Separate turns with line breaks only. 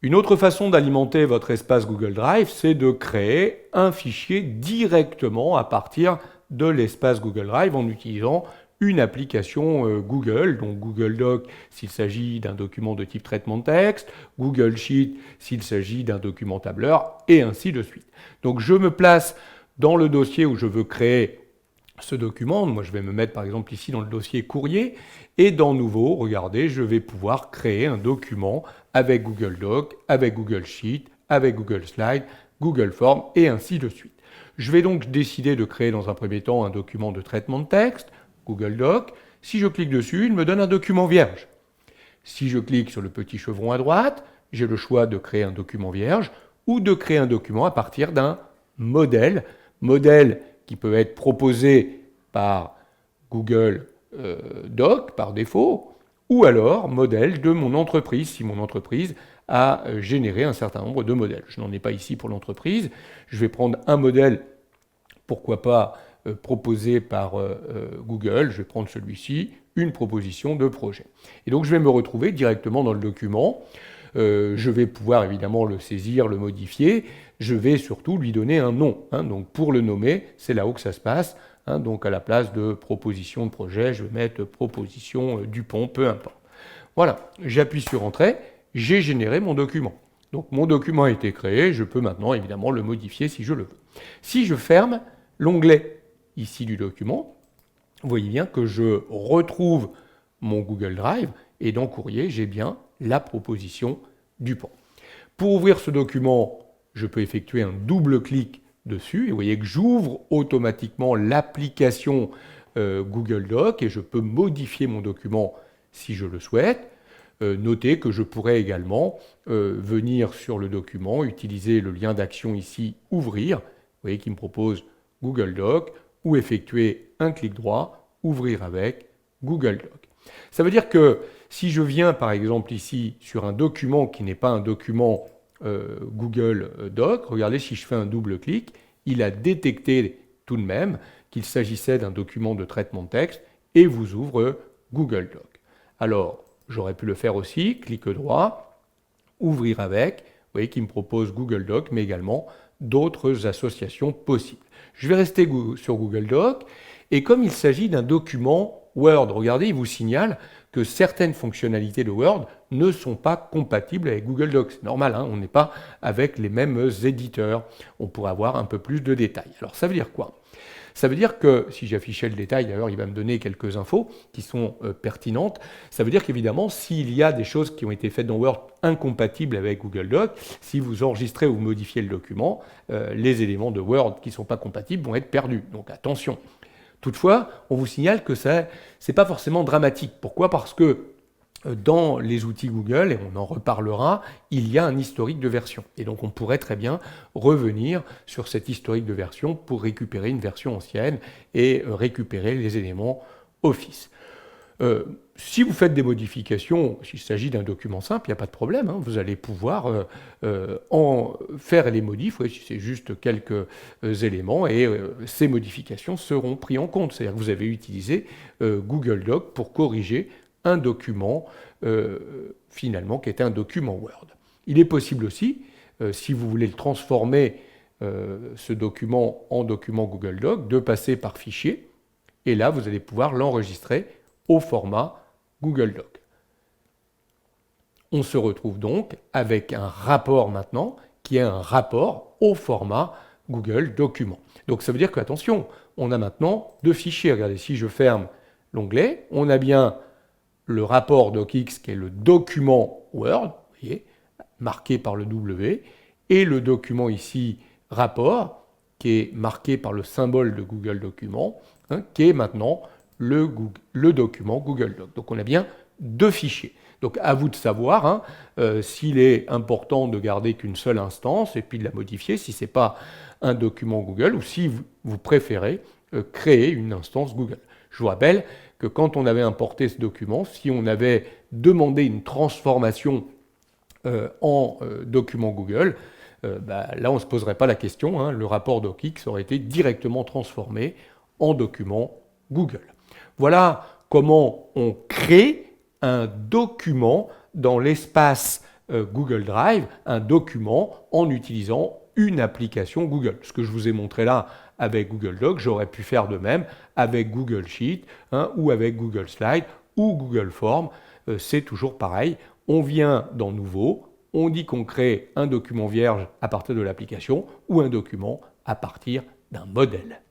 Une autre façon d'alimenter votre espace Google Drive, c'est de créer un fichier directement à partir de l'espace Google Drive en utilisant une application Google, donc Google Doc s'il s'agit d'un document de type traitement de texte, Google Sheet s'il s'agit d'un document tableur, et ainsi de suite. Donc je me place dans le dossier où je veux créer ce document. Moi, je vais me mettre par exemple ici dans le dossier courrier, et dans Nouveau, regardez, je vais pouvoir créer un document avec Google Doc, avec Google Sheet, avec Google Slide, Google Form, et ainsi de suite. Je vais donc décider de créer dans un premier temps un document de traitement de texte, Google Doc. Si je clique dessus, il me donne un document vierge. Si je clique sur le petit chevron à droite, j'ai le choix de créer un document vierge ou de créer un document à partir d'un modèle qui peut être proposé par Google Doc par défaut, ou alors modèle de mon entreprise, si mon entreprise a généré un certain nombre de modèles. Je n'en ai pas ici pour l'entreprise. Je vais prendre un modèle, pourquoi pas, proposé par Google. Je vais prendre celui-ci, une proposition de projet. Et donc je vais me retrouver directement dans le document. Je vais pouvoir évidemment le saisir, le modifier. Je vais surtout lui donner un nom. Donc pour le nommer, c'est là-haut que ça se passe. Donc à la place de proposition de projet, je vais mettre proposition Dupont, peu importe. Voilà, j'appuie sur Entrée, j'ai généré mon document. Donc mon document a été créé, je peux maintenant évidemment le modifier si je le veux. Si je ferme l'onglet ici du document, vous voyez bien que je retrouve mon Google Drive et dans Courrier, j'ai bien la proposition Dupont. Pour ouvrir ce document, je peux effectuer un double clic dessus et vous voyez que j'ouvre automatiquement l'application Google Doc et je peux modifier mon document si je le souhaite. Notez que je pourrais également venir sur le document, utiliser le lien d'action ici, ouvrir, vous voyez qu'il me propose Google Doc, ou effectuer un clic droit, ouvrir avec Google Doc. Ça veut dire que si je viens par exemple ici sur un document qui n'est pas un document Google Doc, regardez si je fais un double clic, il a détecté tout de même qu'il s'agissait d'un document de traitement de texte et vous ouvre Google Doc. Alors, j'aurais pu le faire aussi, clic droit, ouvrir avec, vous voyez qu'il me propose Google Doc, mais également d'autres associations possibles. Je vais rester sur Google Doc, et comme il s'agit d'un document Word, regardez, il vous signale que certaines fonctionnalités de Word ne sont pas compatibles avec Google Docs. C'est normal, on n'est pas avec les mêmes éditeurs. On pourrait avoir un peu plus de détails. Alors ça veut dire quoi ? Ça veut dire que, si j'affichais le détail, d'ailleurs il va me donner quelques infos qui sont pertinentes, ça veut dire qu'évidemment, s'il y a des choses qui ont été faites dans Word incompatibles avec Google Docs, si vous enregistrez ou modifiez le document, les éléments de Word qui ne sont pas compatibles vont être perdus. Donc attention. Toutefois, on vous signale que ce n'est pas forcément dramatique. Pourquoi ? Parce que dans les outils Google, et on en reparlera, il y a un historique de version. Et donc on pourrait très bien revenir sur cet historique de version pour récupérer une version ancienne et récupérer les éléments Office. Si vous faites des modifications, s'il s'agit d'un document simple, il n'y a pas de problème, vous allez pouvoir en faire les modifs, si c'est juste quelques éléments, et ces modifications seront prises en compte. C'est-à-dire que vous avez utilisé Google Doc pour corriger un document finalement qui était un document Word. Il est possible aussi, si vous voulez le transformer, ce document en document Google Doc, de passer par fichier, et là vous allez pouvoir l'enregistrer au format Google Doc. On se retrouve donc avec un rapport maintenant qui est un rapport au format Google Document. Donc ça veut dire que, attention, on a maintenant deux fichiers. Regardez, si je ferme l'onglet, on a bien le rapport docx qui est le document Word, vous voyez, marqué par le W, et le document ici, rapport, qui est marqué par le symbole de Google Document, qui est maintenant le document Google Doc. Donc on a bien deux fichiers. Donc à vous de savoir s'il est important de garder qu'une seule instance et puis de la modifier si ce n'est pas un document Google ou si vous préférez créer une instance Google. Je vous rappelle que quand on avait importé ce document, si on avait demandé une transformation en document Google, là on ne se poserait pas la question, le rapport docx aurait été directement transformé en document Google. Voilà comment on crée un document dans l'espace Google Drive un document en utilisant une application Google. Ce que je vous ai montré là avec Google Docs, j'aurais pu faire de même avec Google Sheet ou avec Google Slide ou Google Form. C'est toujours pareil. On vient dans Nouveau, on dit qu'on crée un document vierge à partir de l'application ou un document à partir d'un modèle.